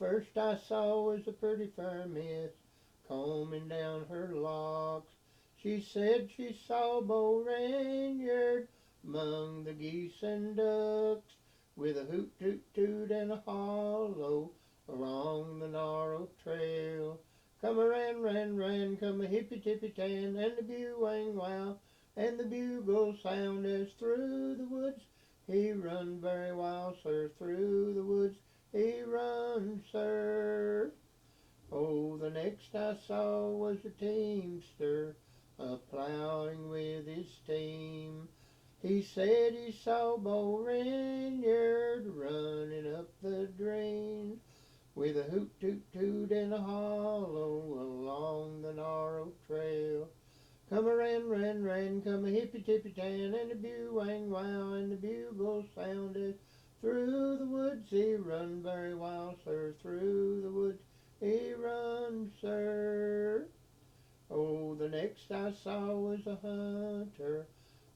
first I saw was a pretty fair miss combing down her locks. She said she saw Bo Rainyard 'mong the geese and ducks, with a hoot toot toot and a hollow along the narrow trail. Come a ran, come a hippy tippy tan, and the bew wang wow, and the bugle sound as through the woods he run very wild, sir, through the woods he run, sir. Oh, the next I saw was a teamster a plowing with his team. He said he saw Bo Rainyard running up the drain, with a hoot toot toot and a hollow along the narrow trail. Come a ran, come a hippy tippy tan, and a bew wang wow, and the bugle sounded through the woods he run very wild, sir, through the woods he run, sir. Oh, the next I saw was a hunter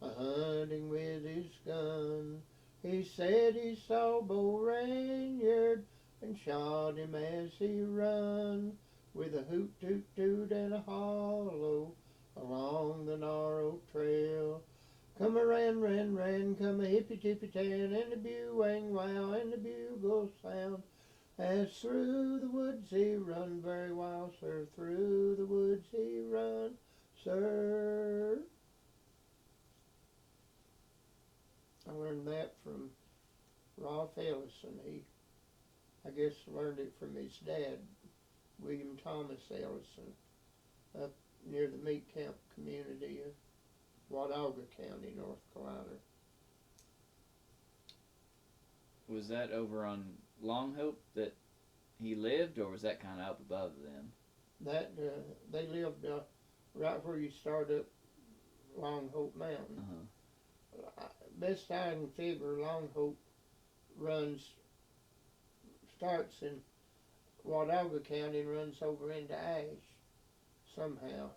a hunting with his gun. He said he saw Bo Rainyard and shot him as he run, with a hoot toot toot and a hollow along the narrow trail. Come a ran, come a hippy tippy tan, and a bew wang wow, and the bugle sound as through the woods he run very wild, sir, through the woods he run, sir. I learned that from Ralph Ellison. He, I guess, learned it from his dad, William Thomas Ellison, up near the Meat Camp community of Watauga County, North Carolina. Was that over on Longhope that he lived, or was that kind of up above them? That they lived right where you start up Longhope Mountain. Best I can figure, Longhope starts in Watauga County and runs over into Ashe somehow.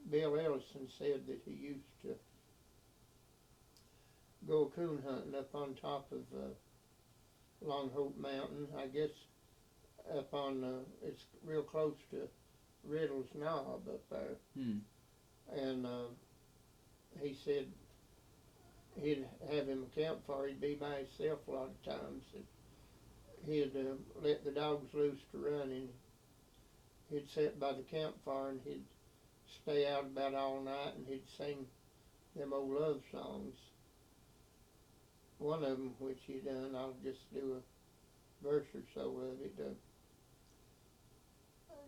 Bill Ellison said that he used to go coon hunting up on top of Longhope Mountain. I guess up on, it's real close to Riddle's Knob up there. And he said he'd have him a campfire. He'd be by himself a lot of times. And he'd let the dogs loose to run, and he'd sit by the campfire and he'd stay out about all night, and he'd sing them old love songs. One of them, which he done, I'll just do a verse or so of it,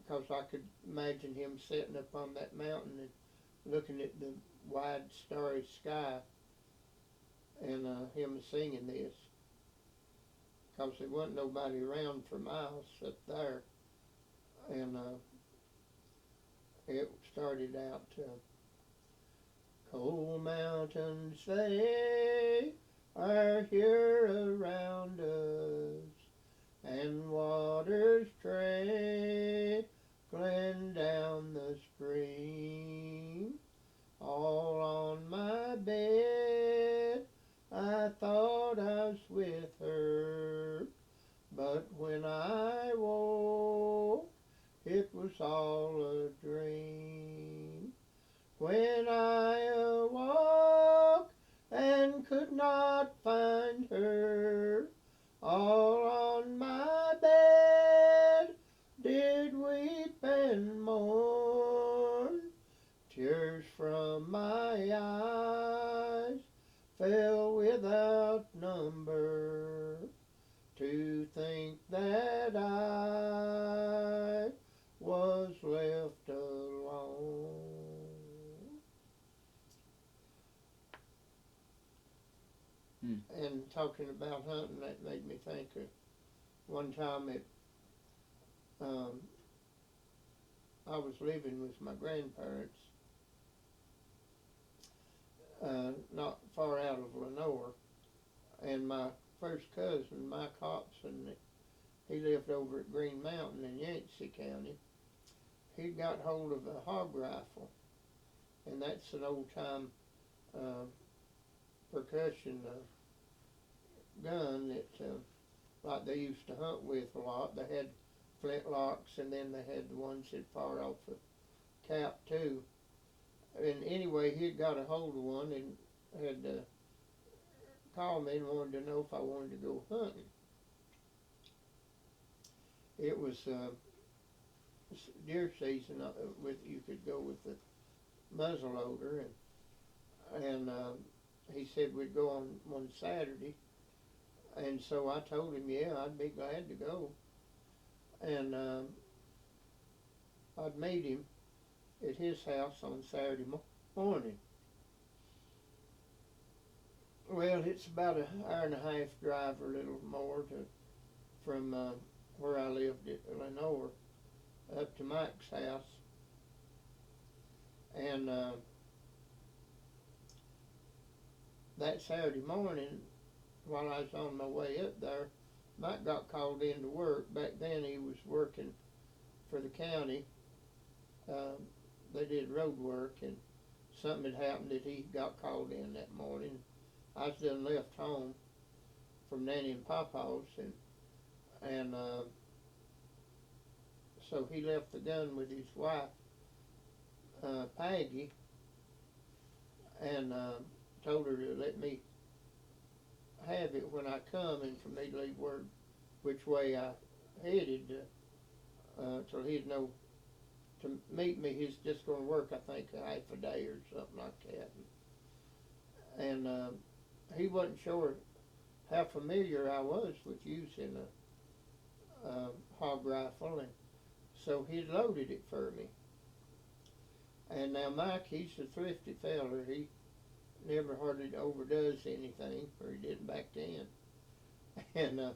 because I could imagine him sitting up on that mountain and looking at the wide starry sky, and him singing this, because there wasn't nobody around for miles up there. And it started out, cold mountains they are here around us, and waters trickling down the stream. All on my bed I thought I was with her, but when I woke it was all a dream. When I awoke and could not find her, all on my bed did weep and mourn. Tears from my eyes fell without number, to think that I was left alone. And talking about hunting, that made me think of one time I was living with my grandparents not far out of Lenoir, and my first cousin, Mike Hobson, he lived over at Green Mountain in Yancey County. He got hold of a hog rifle, and that's an old time percussion gun that like they used to hunt with a lot. They had flintlocks, and then they had the ones that fire off the cap too. And anyway, he'd got a hold of one and had called me and wanted to know if I wanted to go hunting. It was deer season. With you could go with the muzzle loader, and he said we'd go on one Saturday, and so I told him, yeah, I'd be glad to go, and I'd meet him at his house on Saturday morning. Well, it's about an hour and a half drive or a little more from where I lived at Lenore up to Mike's house, and that Saturday morning, while I was on my way up there, Mike got called in to work. Back then he was working for the county. They did road work, and something had happened that he got called in that morning. I was done left home from Nanny and Papa's, and so he left the gun with his wife, Peggy, and told her to let me have it when I come, and for me to leave word which way I headed till he'd know to meet me. He's just going to work, I think, a half a day or something like that. And he wasn't sure how familiar I was with using a hog rifle, and so he loaded it for me. And now Mike, he's a thrifty feller. He never hardly overdoes anything, or he didn't back then. And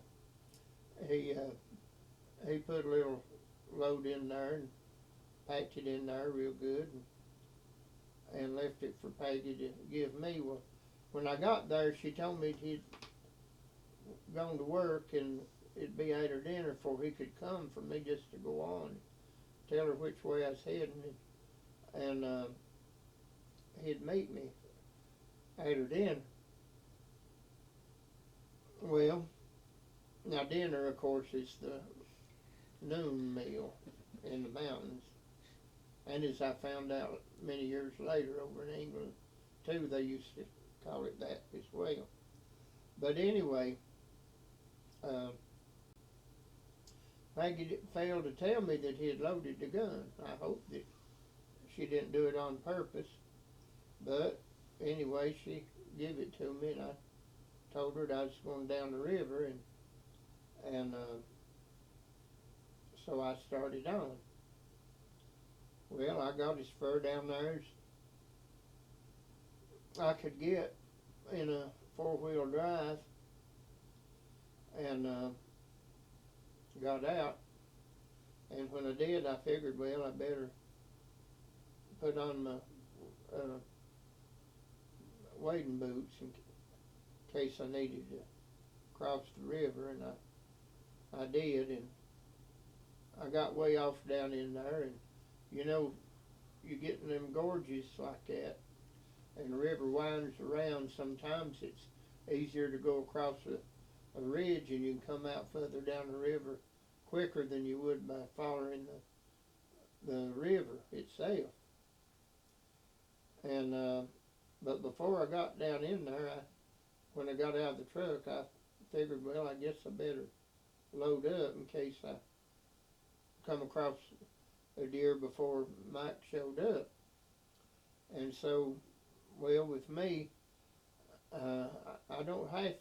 he put a little load in there and packed it in there real good, and left it for Peggy to give me. Well, when I got there, she told me he'd gone to work and it'd be at her dinner before he could come for me just to go on, tell her which way I was heading, and he'd meet me at her dinner. Well, now dinner, of course, is the noon meal in the mountains, and as I found out many years later over in England too, they used to call it that as well. But anyway, Maggie failed to tell me that he had loaded the gun. I hope that she didn't do it on purpose, but anyway, she gave it to me, and I told her that I was going down the river, and so I started on. Well, I got as far down there as I could get in a four-wheel drive, and got out. And when I did, I figured, well, I better put on my wading boots in case I needed to cross the river, and I did, and I got way off down in there, and you know, you get in them gorges like that, and the river winds around. Sometimes it's easier to go across a ridge, and you can come out further down the river quicker than you would by following the river itself. And but before I got down in there, when I got out of the truck, I figured, well, I guess I better load up in case I come across a deer before Mike showed up. And so, well, with me, I don't have to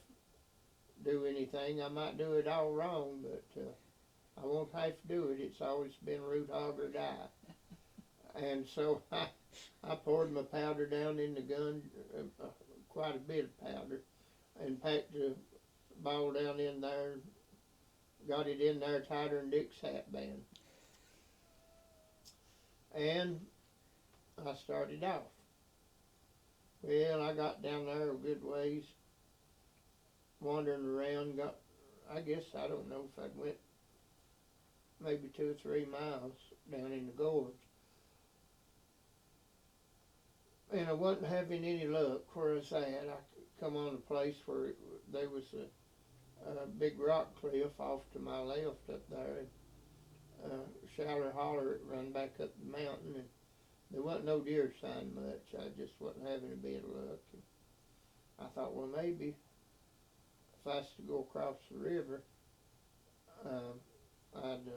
do anything. I might do it all wrong, but I won't have to do it. It's always been root hog or die. And so I poured my powder down in the gun, quite a bit of powder, and packed the ball down in there, got it in there tighter than Dick's hat band. And I started off. Well, I got down there a good ways, wandering around, I guess, I don't know if I'd went maybe 2 or 3 miles down in the gorge. And I wasn't having any luck where I was at. I come on a place where there was a big rock cliff off to my left up there, and shallow holler it run back up the mountain, and there wasn't no deer sign much. I just wasn't having a bit of luck. And I thought, well, maybe if I was to go across the river, I'd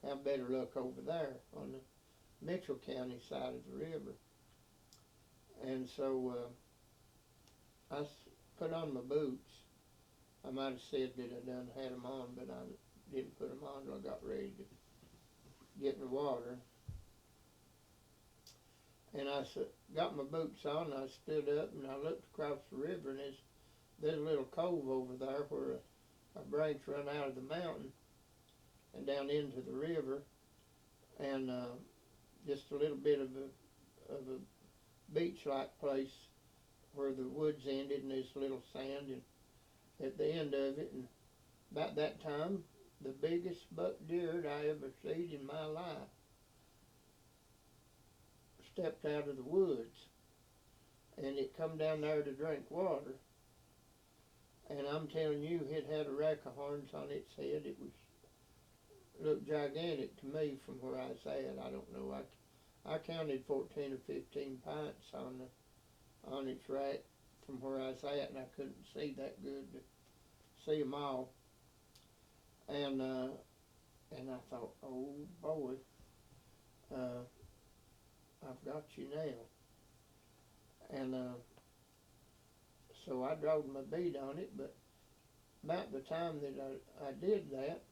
have better luck over there on the Mitchell County side of the river. And so I put on my boots. I might have said that I done had them on, but I didn't put them on until I got ready to get in the water. And I got my boots on, and I stood up, and I looked across the river, and there's a little cove over there where a branch run out of the mountain and down into the river, and just a little bit of a beach-like place where the woods ended, and there's a little sand and at the end of it. And about that time, the biggest buck deer I ever seen in my life stepped out of the woods, and it come down there to drink water. And I'm telling you, it had a rack of horns on its head. It looked gigantic to me from where I was at. I don't know. I counted 14 or 15 pints on its rack from where I was at, and I couldn't see that good to see them all. And I thought, oh boy, I've got you now. And so I drove my bead on it, but about the time that I did that,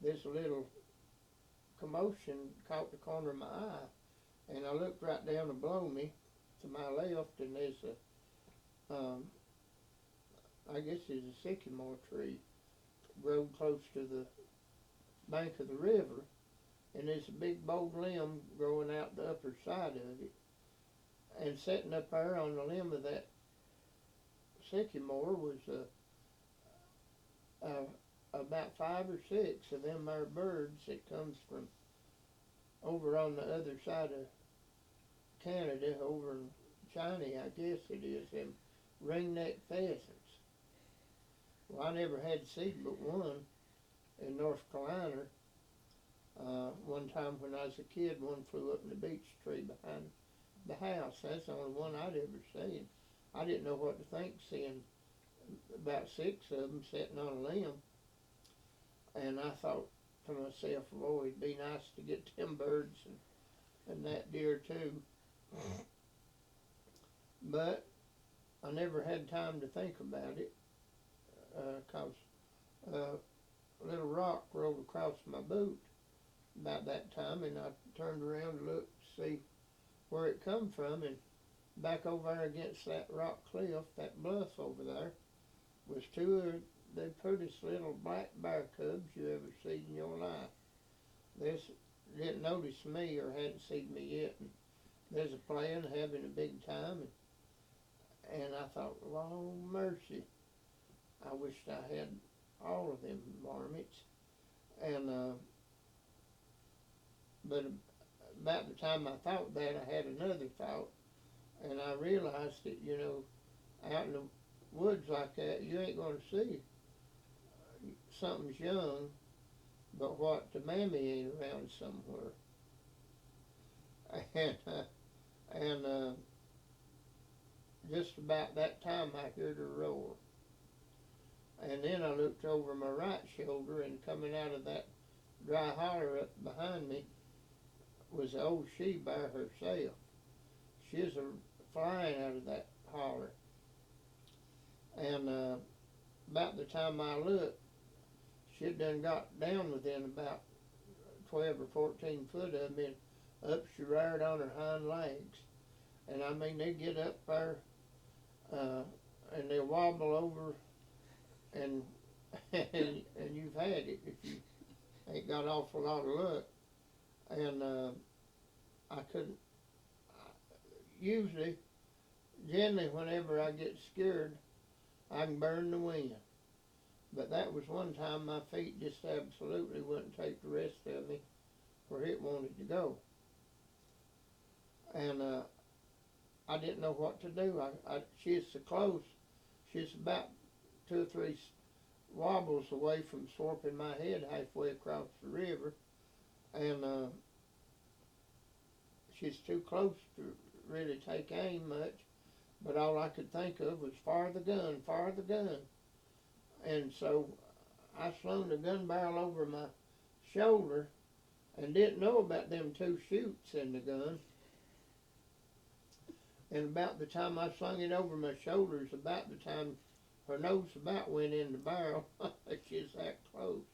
this little commotion caught the corner of my eye, and I looked right down below me to my left, and there's I guess there's a sycamore tree growed close to the bank of the river, and there's a big bold limb growing out the upper side of it, and sitting up there on the limb of that sycamore was about 5 or 6 of them there birds that comes from over on the other side of Canada, over in China, I guess it is, them ringneck pheasants. Well, I never had seen but one in North Carolina. One time when I was a kid, one flew up in the beech tree behind the house. That's the only one I'd ever seen. I didn't know what to think, seeing about 6 of them sitting on a limb. And I thought to myself, boy, it'd be nice to get them birds and that deer too. But I never had time to think about it, because a little rock rolled across my boot about that time, and I turned around to look to see where it come from, and back over there against that rock cliff, that bluff over there, was 2 of the prettiest little black bear cubs you ever seen in your life. They didn't notice me or hadn't seen me yet, and there's a playing, having a big time, and I thought, oh mercy, I wished I had all of them varmints. And but about the time I thought that, I had another thought, and I realized that, you know, out in the woods like that, you ain't going to see something's young, but what the mammy ain't around somewhere. And just about that time I heard her roar. And then I looked over my right shoulder, and coming out of that dry holler up behind me was the old she-bear herself. She was flying out of that holler. And about the time I looked, she'd done got down within about 12 or 14 foot of me, and up she reared on her hind legs. And I mean, they get up there, and they wobble over, and and you've had it if you ain't got an awful lot of luck. And I couldn't, usually, generally whenever I get scared, I can burn the wind. But that was one time my feet just absolutely wouldn't take the rest of me where it wanted to go. And I didn't know what to do. She's so close. She's about 2 or 3 wobbles away from swarping my head halfway across the river, and she's too close to really take aim much. But all I could think of was fire the gun, fire the gun. And so I slung the gun barrel over my shoulder and didn't know about them two chutes in the gun. And about the time I slung it over my shoulders, about the time her nose about went in the barrel, she's that close.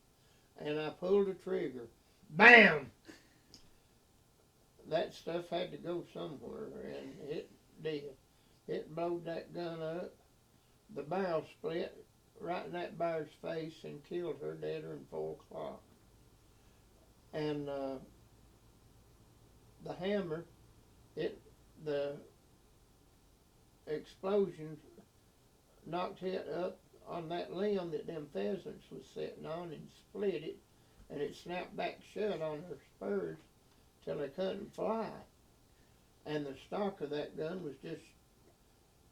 And I pulled the trigger. BAM! That stuff had to go somewhere, and it did. It blowed that gun up. The barrel split right in that bear's face and killed her deader than 4 o'clock. And the hammer, the explosion knocked it up on that limb that them pheasants was sitting on and split it, and it snapped back shut on her spurs till they couldn't fly. And the stock of that gun was just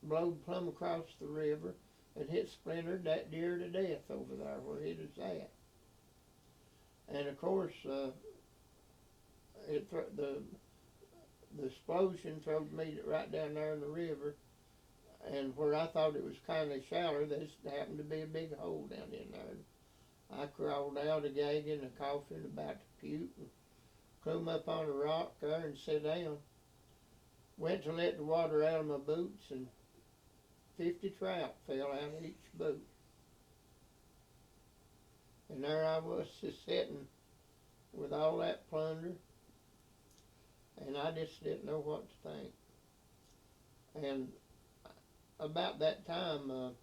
blowed plumb across the river and hit splintered that deer to death over there where it is at. And of course, the explosion threw me right down there in the river, and where I thought it was kind of shallow, there happened to be a big hole down in there. I crawled out, a gagging, a coughing, about to puke, and climbed up on a rock there and sat down. Went to let the water out of my boots, and 50 trout fell out of each boot. And there I was just sitting with all that plunder, and I just didn't know what to think. And about that time,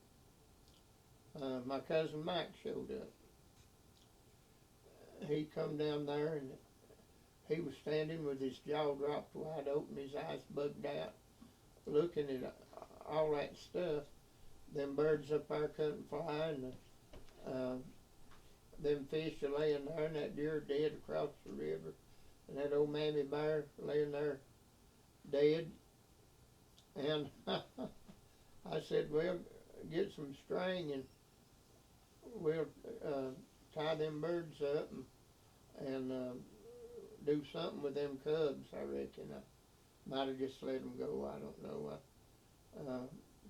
my cousin Mike showed up. He come down there, and he was standing with his jaw dropped wide open, his eyes bugged out, looking at all that stuff. Them birds up there couldn't fly, and them fish are laying there, and that deer dead across the river, and that old mammy bear laying there dead. And I said, well, get some string and we'll tie them birds up and do something with them cubs, I reckon. I might have just let them go, I don't know.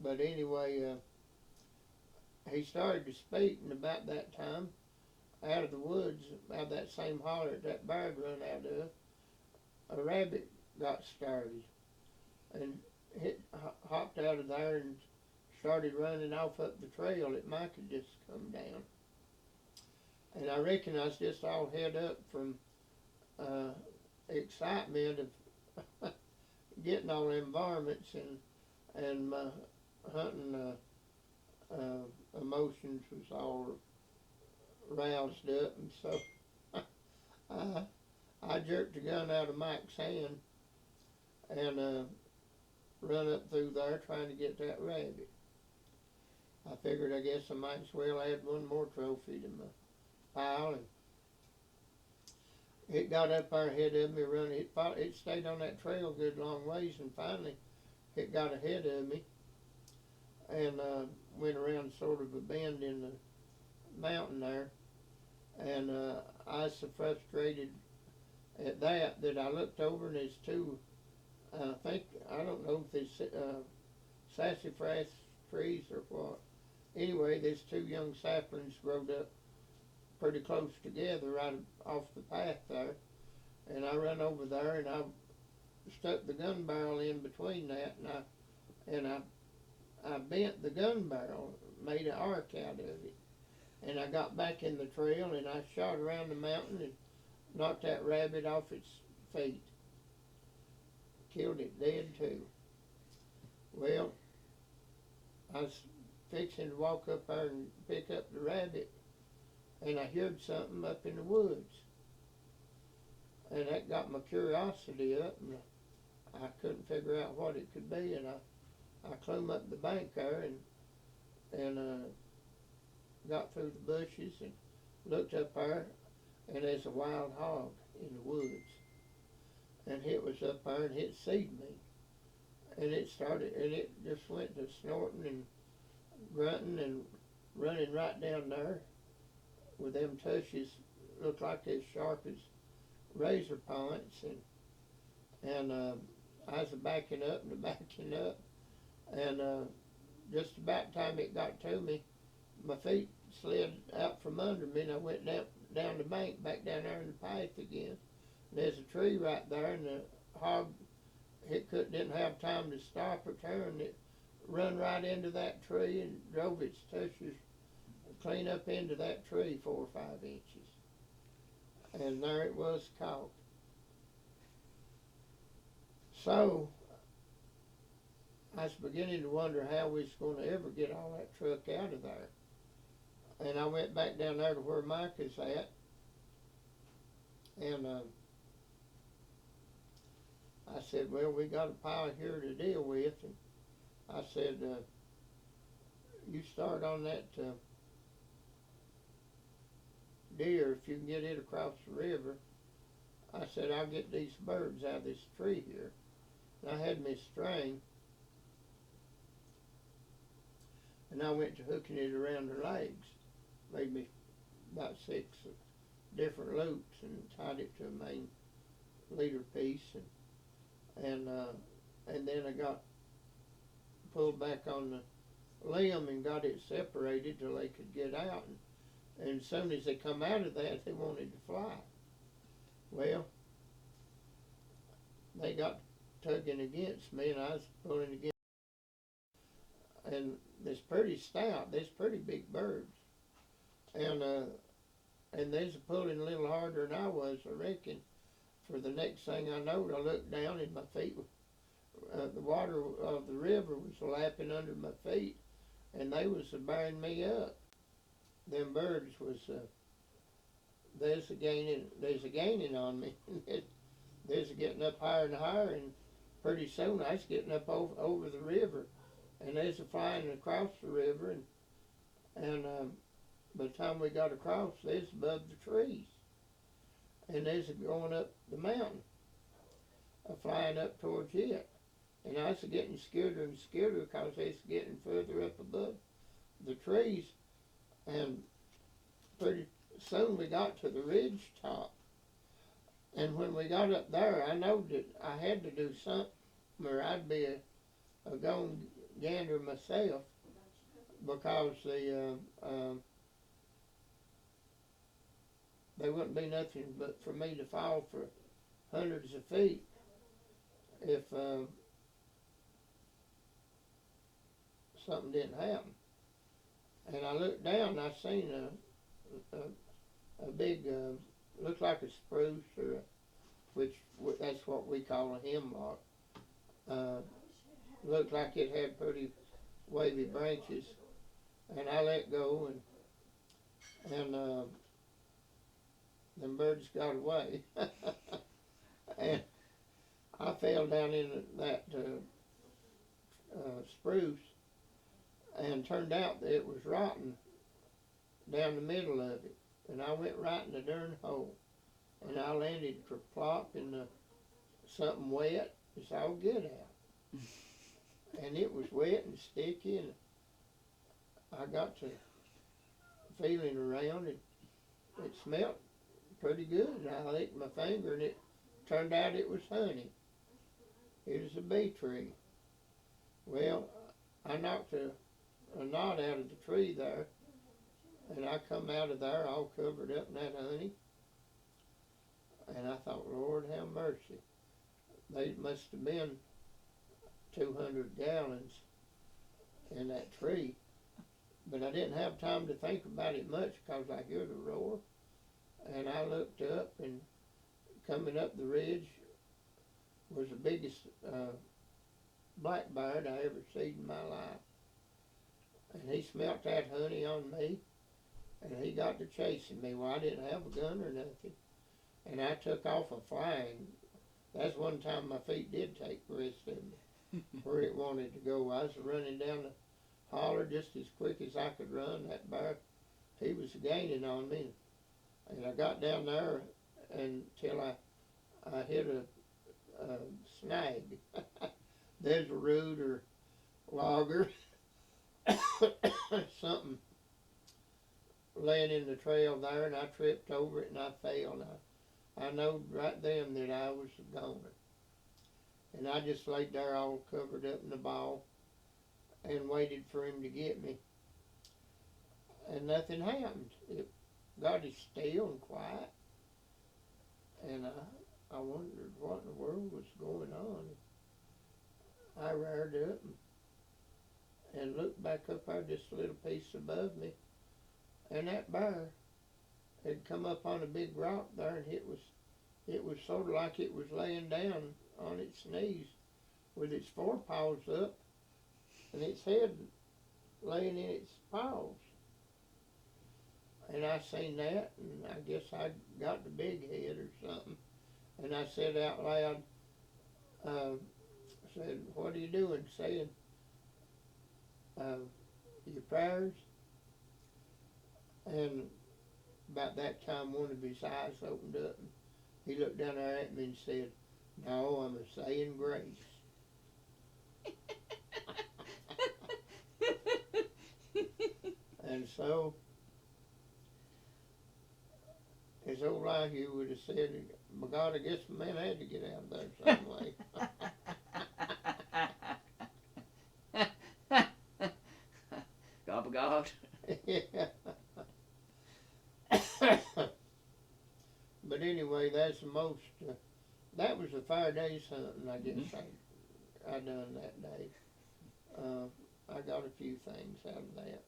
But anyway, he started to speak, and about that time, out of the woods, out of that same holler that bear run out of, a rabbit got started and hopped out of there and started running off up the trail that Mike had just come down. And I reckon I was just all head up from excitement of getting all them varmints and my hunting emotions was all roused up, and so I jerked the gun out of Mike's hand and run up through there trying to get that rabbit. I figured I guess I might as well add one more trophy to my pile, and it got up there ahead of me running. It stayed on that trail a good long ways, and finally it got ahead of me and went around sort of a bend in the mountain there, and I was so frustrated at that I looked over, and there's two, I don't know if it's sassafras trees or what. Anyway, there's two young saplings growed up pretty close together right off the path there, and I run over there and I stuck the gun barrel in between that, and I bent the gun barrel, made an arc out of it, and I got back in the trail and I shot around the mountain and knocked that rabbit off its feet. Killed it dead too. Well, I was fixing to walk up there and pick up the rabbit, and I heard something up in the woods, and that got my curiosity up, and I couldn't figure out what it could be, and I climbed up the bank there and got through the bushes and looked up there, and there's a wild hog in the woods, and it was up there and it seed me, and it just went to snorting and grunting and running right down there, with them tushes, looked like as sharp as razor points, and I was backing up and backing up, and just about the time it got to me, my feet slid out from under me, and I went down the bank, back down there in the path again. And there's a tree right there, and the hog, didn't have time to stop or turn. It run right into that tree and drove its tushes clean up into that tree 4 or 5 inches. And there it was caught. So I was beginning to wonder how we was going to ever get all that truck out of there. And I went back down there to where Micah's at, and I said, well, we got a pile here to deal with, and I said, you start on that deer if you can get it across the river. I said, I'll get these birds out of this tree here. And I had my string, and I went to hooking it around her legs. Made me about 6 different loops and tied it to a main leader piece, and then I got pulled back on the limb and got it separated till they could get out. And as soon as they come out of that, they wanted to fly. Well, they got tugging against me, and I was pulling against. And they're pretty stout. They're pretty big birds. And they's pulling a little harder than I was, I reckon. For the next thing I knowed, I looked down and my feet, the water of the river was lapping under my feet, and they was bearing me up. Them birds was, they's a gaining on me. They's getting up higher and higher, and pretty soon I was getting up over the river, and they's flying across the river, and by the time we got across, they's above the trees, and they's going up the mountain, flying up towards it. And I was getting scareder and scareder because they's getting further up above the trees, and pretty soon we got to the ridge top. And when we got up there, I knowed that I had to do something, or I'd be a gone gander myself, because there wouldn't be nothing but for me to fall for hundreds of feet if something didn't happen. And I looked down and I seen a big, looked like a spruce, or which that's what we call a hemlock. Looked like it had pretty wavy branches, and I let go, and them birds got away. And I fell down in that spruce, and turned out that it was rotten down the middle of it, and I went right in the darn hole, and I landed plop in something wet. It's all get out. And it was wet and sticky, and I got to feeling around, and it smelled pretty good, and I licked my finger, and it turned out it was honey. It was a bee tree. Well, I knocked a knot out of the tree there, and I come out of there all covered up in that honey, and I thought, Lord have mercy. They must have been 200 gallons in that tree. But I didn't have time to think about it much because I heard a roar, and I looked up, and coming up the ridge was the biggest blackbird I ever seen in my life. And he smelt that honey on me, and he got to chasing me. Well, I didn't have a gun or nothing, and I took off a flying. That's one time my feet did take the rest of me where it wanted to go. I was running down the holler just as quick as I could run. That bear, he was gaining on me, and I got down there until I hit a snag. There's a root or logger, something laying in the trail there, and I tripped over it and I fell. And I knowed right then that I was gone. And I just laid there all covered up in the ball and waited for him to get me. And nothing happened. It got as still and quiet. And I wondered what in the world was going on. I reared up and looked back up there just a little piece above me. And that bear had come up on a big rock there, and it was sort of like it was laying down on its knees with its forepaws up and its head laying in its paws. And I seen that, and I guess I got the big head or something. And I said out loud, I said, "What are you doing?" Saying, "Your prayers." And about that time, one of his eyes opened up, and he looked down there at me and said, "No, I'm a saying grace." And so, as old Elihu would have said, "By God, I guess the man had to get out of there some way." God. Yeah. But anyway, that's the most. That was the fire days hunting. I guess I done that day. I got a few things out of that.